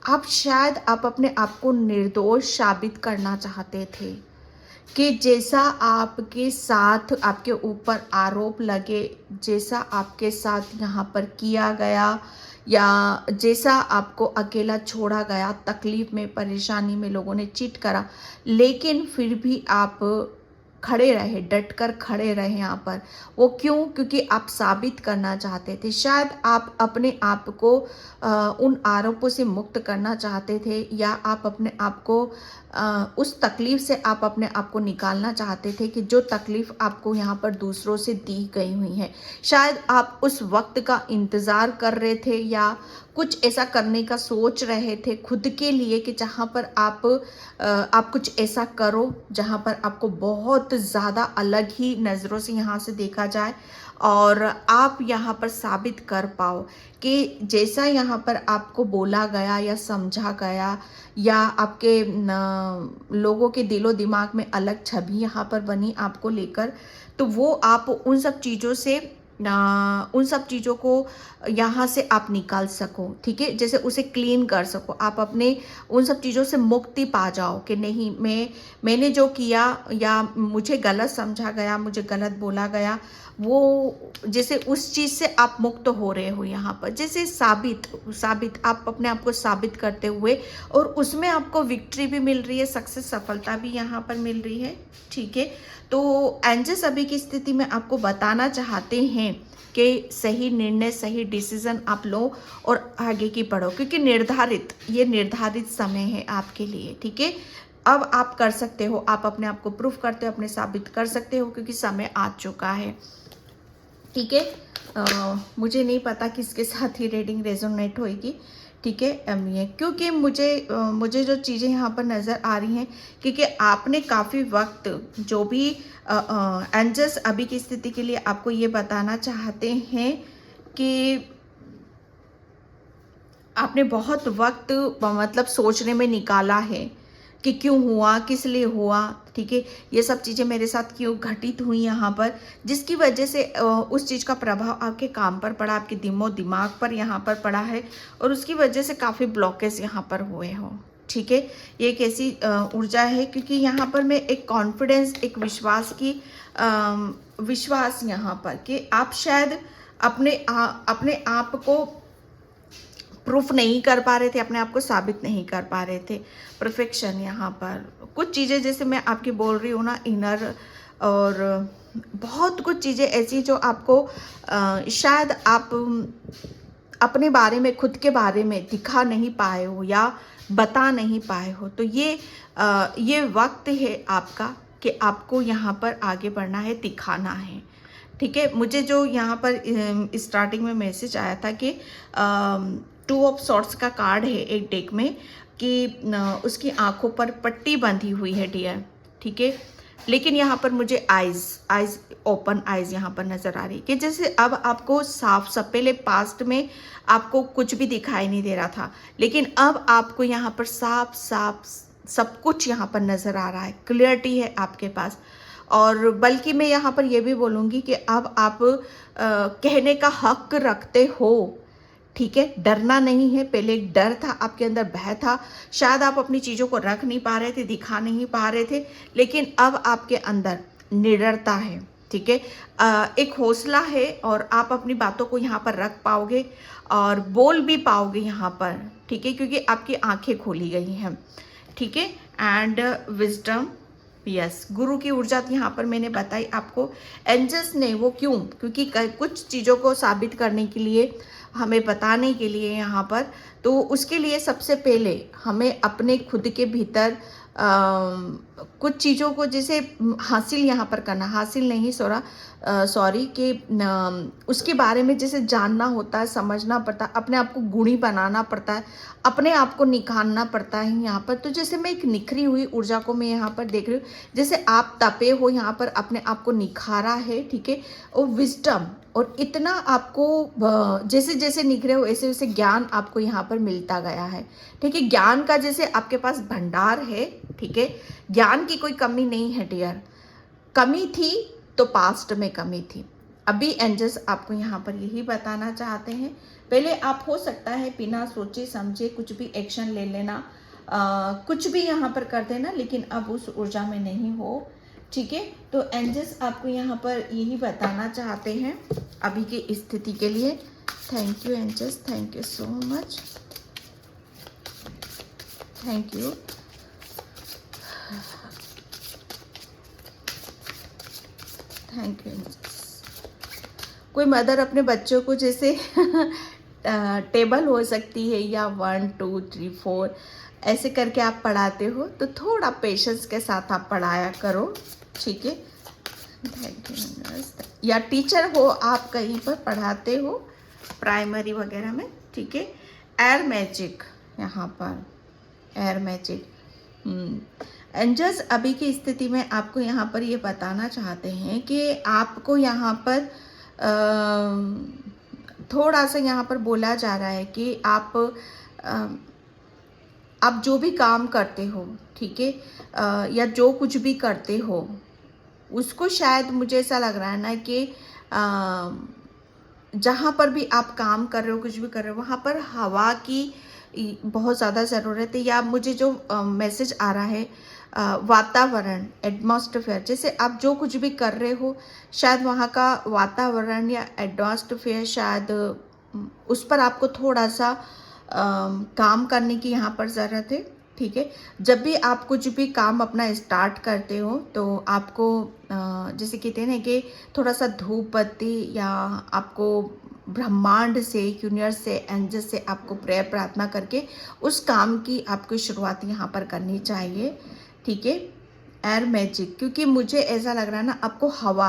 आप शायद आप अपने आप को निर्दोष साबित करना चाहते थे कि जैसा आपके साथ, आपके ऊपर आरोप लगे, जैसा आपके साथ यहाँ पर किया गया, या जैसा आपको अकेला छोड़ा गया, तकलीफ में, परेशानी में लोगों ने चीट करा, लेकिन फिर भी आप खड़े रहे, डटकर खड़े रहे यहाँ पर। वो क्यों? क्योंकि आप साबित करना चाहते थे। शायद आप अपने आप को उन आरोपों से मुक्त करना चाहते थे, या आप अपने आप को उस तकलीफ़ से आप अपने आप को निकालना चाहते थे कि जो तकलीफ़ आपको यहाँ पर दूसरों से दी गई हुई है। शायद आप उस वक्त का इंतज़ार कर रहे थे, या कुछ ऐसा करने का सोच रहे थे खुद के लिए कि जहाँ पर आप कुछ ऐसा करो जहाँ पर आपको बहुत ज़्यादा अलग ही नज़रों से यहाँ से देखा जाए, और आप यहाँ पर साबित कर पाओ कि जैसा यहाँ पर आपको बोला गया या समझा गया, या आपके लोगों के दिलो दिमाग में अलग छवि यहाँ पर बनी आपको लेकर, तो वो आप उन सब चीज़ों से, उन सब चीज़ों को यहाँ से आप निकाल सको। ठीक है, जैसे उसे क्लीन कर सको, आप अपने उन सब चीज़ों से मुक्ति पा जाओ कि नहीं, मैंने जो किया, या मुझे गलत समझा गया, मुझे गलत बोला गया, वो जैसे उस चीज़ से आप मुक्त हो रहे हो यहाँ पर। जैसे साबित आप अपने आप को साबित करते हुए, और उसमें आपको विक्ट्री भी मिल रही है, सक्सेस, सफलता भी यहाँ पर मिल रही है। ठीक है, तो एंजल्स अभी की स्थिति में आपको बताना चाहते हैं कि सही निर्णय, सही डिसीजन आप लो और आगे की बढ़ो, क्योंकि ये निर्धारित समय है आपके लिए। ठीक है, अब आप कर सकते हो, आप अपने आप को प्रूफ करते हो, अपने साबित कर सकते हो, क्योंकि समय आ चुका है। ठीक है, मुझे नहीं पता किसके साथ ही रीडिंग रेजोनेट होएगी। ठीक है, ये क्योंकि मुझे जो चीज़ें यहाँ पर नज़र आ रही हैं, क्योंकि आपने काफ़ी वक्त जो भी एंजल्स अभी की स्थिति के लिए आपको ये बताना चाहते हैं कि आपने बहुत वक्त मतलब सोचने में निकाला है कि क्यों हुआ, किस लिए हुआ, ठीक है, ये सब चीज़ें मेरे साथ क्यों घटित हुई यहाँ पर, जिसकी वजह से उस चीज़ का प्रभाव आपके काम पर पड़ा, आपके दिमाग पर यहाँ पर पड़ा है, और उसकी वजह से काफ़ी ब्लॉकेज यहाँ पर हुए हो। ठीक है, ये एक ऐसी ऊर्जा है, क्योंकि यहाँ पर मैं एक कॉन्फिडेंस, एक विश्वास यहाँ पर कि आप शायद अपने आप को प्रूफ नहीं कर पा रहे थे, अपने आप को साबित नहीं कर पा रहे थे। परफेक्शन यहाँ पर कुछ चीज़ें जैसे मैं आपकी बोल रही हूँ ना, इनर, और बहुत कुछ चीज़ें ऐसी जो आपको शायद आप अपने बारे में, खुद के बारे में दिखा नहीं पाए हो या बता नहीं पाए हो। तो ये वक्त है आपका कि आपको यहाँ पर आगे बढ़ना है, दिखाना है। ठीक है, मुझे जो यहाँ पर स्टार्टिंग में मैसेज आया था कि 2 ऑफ सॉर्ट्स का कार्ड है एक डेक में, कि उसकी आंखों पर पट्टी बंधी हुई है डियर। ठीक है, लेकिन यहाँ पर मुझे आइज ओपन आइज यहाँ पर नज़र आ रही, कि जैसे अब आपको साफ सब, पहले पास्ट में आपको कुछ भी दिखाई नहीं दे रहा था, लेकिन अब आपको यहाँ पर साफ सब कुछ यहाँ पर नज़र आ रहा है, क्लियरिटी है आपके पास। और बल्कि मैं यहाँ पर ये भी बोलूँगी कि अब आप कहने का हक रखते हो। ठीक है, डरना नहीं है। पहले एक डर था आपके अंदर, भय था, शायद आप अपनी चीज़ों को रख नहीं पा रहे थे, दिखा नहीं पा रहे थे, लेकिन अब आपके अंदर निडरता है। ठीक है, एक हौसला है, और आप अपनी बातों को यहाँ पर रख पाओगे और बोल भी पाओगे यहाँ पर। ठीक है, क्योंकि आपकी आंखें खोली गई हैं। ठीक है, एंड विजडम, यस, गुरु की ऊर्जा यहाँ पर मैंने बताई आपको। एंजल्स ने वो क्योंकि कुछ चीज़ों को साबित करने के लिए, हमें बताने के लिए यहाँ पर, तो उसके लिए सबसे पहले हमें अपने खुद के भीतर कुछ चीज़ों को जैसे हासिल यहाँ पर करना, हासिल नहीं सॉरी कि उसके बारे में जैसे जानना होता है, समझना पड़ता है, अपने आप को गुणी बनाना पड़ता है, अपने आप को निखारना पड़ता है यहाँ पर। तो जैसे मैं एक निखरी हुई ऊर्जा को मैं यहाँ पर देख रही हूँ, जैसे आप तपे हो यहाँ पर, अपने आप को निखारा है। ठीक है, और विजडम, और इतना आपको जैसे जैसे निखरे हो ऐसे वैसे ज्ञान आपको यहाँ पर मिलता गया है। ठीक है, ज्ञान का जैसे आपके पास भंडार है। ठीक है, ज्ञान की कोई कमी नहीं है डियर। कमी थी तो पास्ट में कमी थी, अभी एंजल्स आपको यहाँ पर यही बताना चाहते हैं। पहले आप हो सकता है बिना सोचे समझे कुछ भी एक्शन ले लेना, कुछ भी यहाँ पर कर देना, लेकिन अब उस ऊर्जा में नहीं हो। ठीक है, तो एंजल्स आपको यहाँ पर यही बताना चाहते हैं अभी की स्थिति के लिए। Thank you angels, thank you so much, thank you. Thank you angels. कोई मदर अपने बच्चों को जैसे टेबल हो सकती है, या 1 2 3 4 ऐसे करके आप पढ़ाते हो, तो थोड़ा पेशेंस के साथ आप पढ़ाया करो। ठीक है, थैंक यू। या टीचर हो आप, कहीं पर पढ़ाते हो प्राइमरी वगैरह में। ठीक है, एयर मैजिक यहाँ पर, एयर मैजिक। एंजल्स अभी की स्थिति में आपको यहाँ पर ये बताना चाहते हैं कि आपको यहाँ पर थोड़ा सा यहाँ पर बोला जा रहा है कि आप जो भी काम करते हो, ठीक है, या जो कुछ भी करते हो, उसको शायद मुझे ऐसा लग रहा है ना कि जहाँ पर भी आप काम कर रहे हो, कुछ भी कर रहे हो, वहाँ पर हवा की बहुत ज़्यादा ज़रूरत है। या मुझे जो मैसेज आ रहा है, वातावरण, एटमॉस्फेयर, जैसे आप जो कुछ भी कर रहे हो, शायद वहाँ का वातावरण या एटमॉस्फेयर, शायद उस पर आपको थोड़ा सा काम करने की यहाँ पर ज़रूरत है। ठीक है, जब भी आप कुछ भी काम अपना स्टार्ट करते हो, तो आपको जैसे कहते हैं ना कि थोड़ा सा धूप बत्ती, या आपको ब्रह्मांड से, यूनिवर्स से, एंजल से आपको प्रेयर प्रार्थना करके उस काम की आपको शुरुआत यहाँ पर करनी चाहिए। ठीक है, एयर मैजिक, क्योंकि मुझे ऐसा लग रहा है ना, आपको हवा,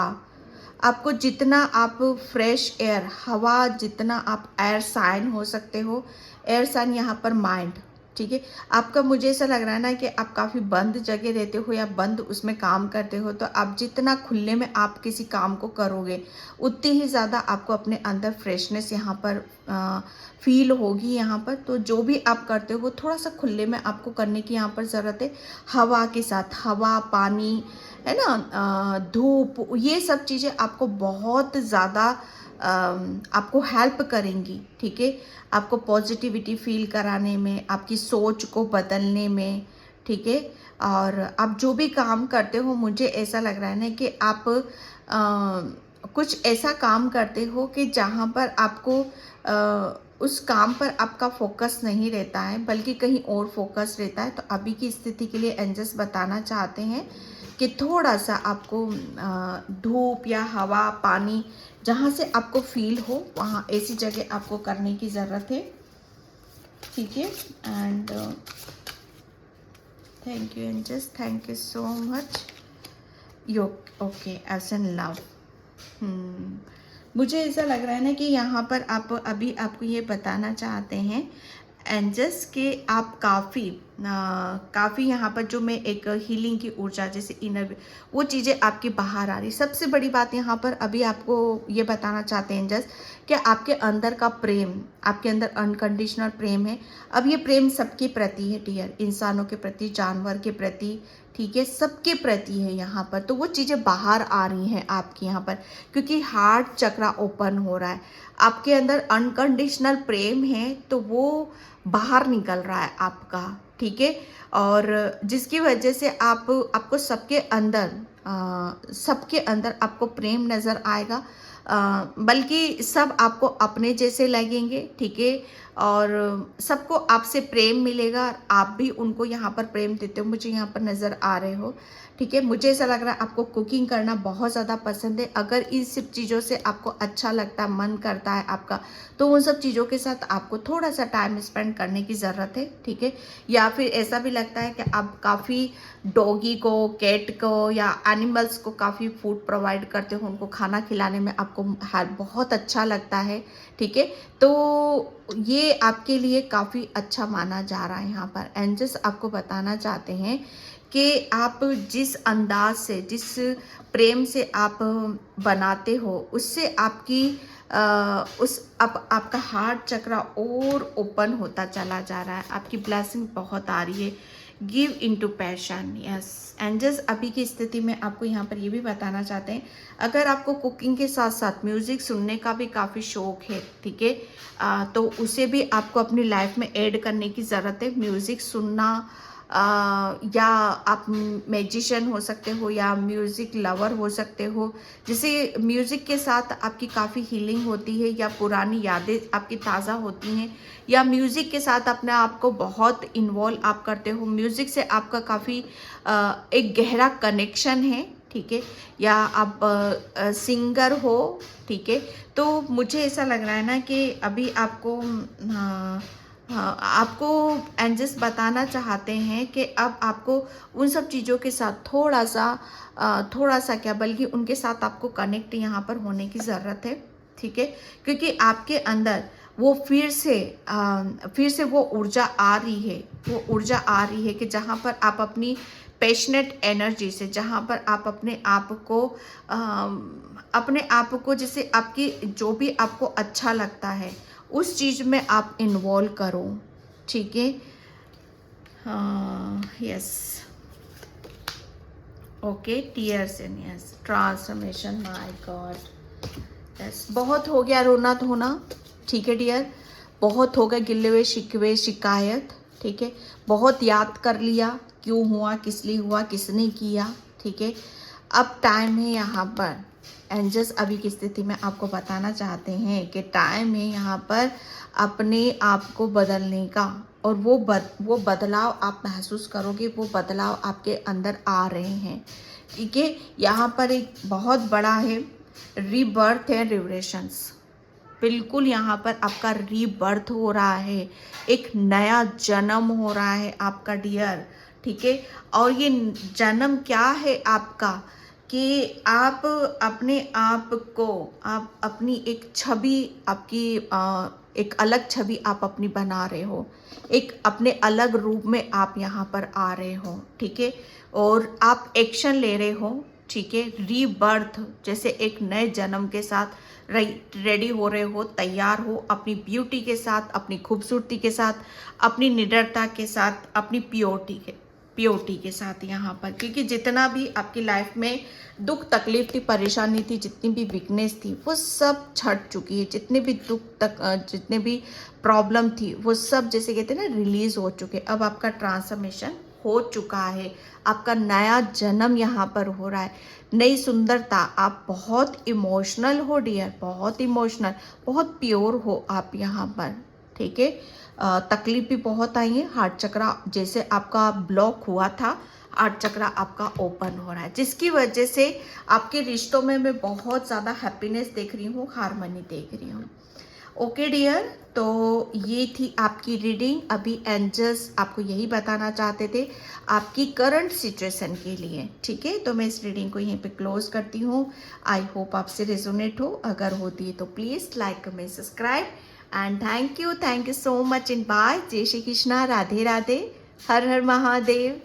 आपको जितना आप फ्रेश एयर, हवा, जितना आप एयर साइन हो सकते हो, एयर साइन यहाँ पर माइंड, ठीक है। आपका मुझे ऐसा लग रहा है ना कि आप काफ़ी बंद जगह रहते हो या बंद उसमें काम करते हो, तो आप जितना खुले में आप किसी काम को करोगे उतनी ही ज़्यादा आपको अपने अंदर फ्रेशनेस यहाँ पर फील होगी यहाँ पर। तो जो भी आप करते हो थोड़ा सा खुले में आपको करने की यहाँ पर ज़रूरत है, हवा के साथ। हवा, पानी, है ना, धूप, ये सब चीज़ें आपको बहुत ज़्यादा आपको हेल्प करेंगी, ठीक है, आपको पॉजिटिविटी फील कराने में, आपकी सोच को बदलने में, ठीक है। और आप जो भी काम करते हो, मुझे ऐसा लग रहा है ना कि आप कुछ ऐसा काम करते हो कि जहाँ पर आपको उस काम पर आपका फोकस नहीं रहता है बल्कि कहीं और फोकस रहता है। तो अभी की स्थिति के लिए एंजल्स बताना चाहते हैं कि थोड़ा सा आपको धूप या हवा, पानी, जहाँ से आपको फील हो वहाँ ऐसी जगह आपको करने की ज़रूरत है, ठीक है। And thank you angels, thank you so much. यो ओके, एज एन लव। मुझे ऐसा लग रहा है ना कि यहाँ पर आप अभी आपको ये बताना चाहते हैं एंजल्स कि आप काफ़ी यहाँ पर जो मैं एक हीलिंग की ऊर्जा, जैसे इनर, वो चीज़ें आपकी बाहर आ रही। सबसे बड़ी बात यहाँ पर अभी आपको ये बताना चाहते हैं एंजल्स कि आपके अंदर का प्रेम, आपके अंदर अनकंडीशनल प्रेम है। अब ये प्रेम सबके प्रति है डियर, इंसानों के प्रति, जानवर के प्रति, ठीक है, सबके प्रति है यहाँ पर। तो वो चीज़ें बाहर आ रही हैं आपके यहाँ पर, क्योंकि हार्ट चक्रा ओपन हो रहा है, आपके अंदर अनकंडीशनल प्रेम है, तो वो बाहर निकल रहा है आपका, ठीक है। और जिसकी वजह से आपको सबके अंदर आपको प्रेम नज़र आएगा, बल्कि सब आपको अपने जैसे लगेंगे, ठीक है। और सबको आपसे प्रेम मिलेगा, आप भी उनको यहाँ पर प्रेम देते हो, मुझे यहाँ पर नज़र आ रहे हो, ठीक है। मुझे ऐसा लग रहा है आपको कुकिंग करना बहुत ज़्यादा पसंद है। अगर इन सब चीज़ों से आपको अच्छा लगता है, मन करता है आपका, तो उन सब चीज़ों के साथ आपको थोड़ा सा टाइम स्पेंड करने की ज़रूरत है, ठीक है। या फिर ऐसा भी लगता है कि आप काफ़ी डॉगी को, कैट को या एनिमल्स को काफ़ी फूड प्रोवाइड करते हो, उनको खाना खिलाने में आपको बहुत अच्छा लगता है, ठीक है। तो ये आपके लिए काफ़ी अच्छा माना जा रहा है यहाँ पर। एंजल्स आपको बताना चाहते हैं कि आप जिस अंदाज से, जिस प्रेम से आप बनाते हो, उससे आपका हार्ट चक्रा और ओपन होता चला जा रहा है, आपकी ब्लेसिंग बहुत आ रही है। Give into passion, yes. Angels अभी की स्थिति में आपको यहाँ पर ये भी बताना चाहते हैं, अगर आपको कुकिंग के साथ साथ म्यूज़िक सुनने का भी काफ़ी शौक है, ठीक है, तो उसे भी आपको अपनी लाइफ में ऐड करने की ज़रूरत है। म्यूज़िक सुनना, या आप मैजिशियन हो सकते हो या म्यूज़िक लवर हो सकते हो, जिसे म्यूज़िक के साथ आपकी काफ़ी हीलिंग होती है या पुरानी यादें आपकी ताज़ा होती हैं, या म्यूज़िक के साथ अपने आप को बहुत इन्वॉल्व आप करते हो, म्यूज़िक से आपका काफ़ी एक गहरा कनेक्शन है, ठीक है, या आप सिंगर हो, ठीक है। तो मुझे ऐसा लग रहा है ना कि अभी आपको आपको एंजल्स बताना चाहते हैं कि अब आपको उन सब चीज़ों के साथ थोड़ा सा क्या, बल्कि उनके साथ आपको कनेक्ट यहाँ पर होने की ज़रूरत है, ठीक है। क्योंकि आपके अंदर वो फिर से वो ऊर्जा आ रही है कि जहाँ पर आप अपनी पैशनेट एनर्जी से, जहाँ पर आप अपने आप को जैसे आपकी जो भी आपको अच्छा लगता है उस चीज़ में आप इन्वॉल्व करो, ठीक है। Yes, okay, tears and yes transformation, my God, yes. बहुत हो गया रोना धोना, ठीक है डियर, बहुत हो गए गिले हुए शिकवे शिकायत, ठीक है। बहुत याद कर लिया, क्यों हुआ, किस लिए हुआ, किसने किया, ठीक है। अब टाइम है यहाँ पर, एंजल्स अभी की स्थिति में आपको बताना चाहते हैं कि टाइम है यहाँ पर अपने आप को बदलने का, और वो बदलाव आप महसूस करोगे, वो बदलाव आपके अंदर आ रहे हैं, ठीक है। यहाँ पर एक बहुत बड़ा है रीबर्थ है, रिवरेशंस, बिल्कुल यहाँ पर आपका रीबर्थ हो रहा है, एक नया जन्म हो रहा है आपका डियर, ठीक है। और ये जन्म क्या है आपका, कि आप अपने आप को, आप अपनी एक छवि, आपकी एक अलग छवि आप अपनी बना रहे हो, एक अपने अलग रूप में आप यहाँ पर आ रहे हो, ठीक है। और आप एक्शन ले रहे हो, ठीक है, रीबर्थ, जैसे एक नए जन्म के साथ रेडी हो रहे हो, तैयार हो अपनी ब्यूटी के साथ, अपनी खूबसूरती के साथ, अपनी निडरता के साथ, अपनी प्योरिटी के साथ यहाँ पर। क्योंकि जितना भी आपकी लाइफ में दुख तकलीफ थी, परेशानी थी, जितनी भी वीकनेस थी, वो सब छट चुकी है। जितने भी जितने भी प्रॉब्लम थी, वो सब जैसे कहते हैं ना, रिलीज हो चुके। अब आपका ट्रांसफॉर्मेशन हो चुका है, आपका नया जन्म यहाँ पर हो रहा है, नई सुंदरता। आप बहुत इमोशनल हो डियर, बहुत इमोशनल, बहुत प्योर हो आप यहाँ पर, ठीक है। तकलीफ भी बहुत आई है। हार्ट चक्रा जैसे आपका ब्लॉक हुआ था, हार्ट चक्रा आपका ओपन हो रहा है, जिसकी वजह से आपके रिश्तों में मैं बहुत ज़्यादा हैप्पीनेस देख रही हूँ, हार्मनी देख रही हूँ। ओके डियर, तो ये थी आपकी रीडिंग। अभी एंजल्स आपको यही बताना चाहते थे आपकी करंट सिचुएशन के लिए, ठीक है। तो मैं इस रीडिंग को यहीं पे क्लोज करती हूँ। आई होप आपसे रेजोनेट हो, अगर होती है तो please like comment subscribe and thank you so much in by. जय श्री कृष्णा, राधे राधे, हर हर महादेव।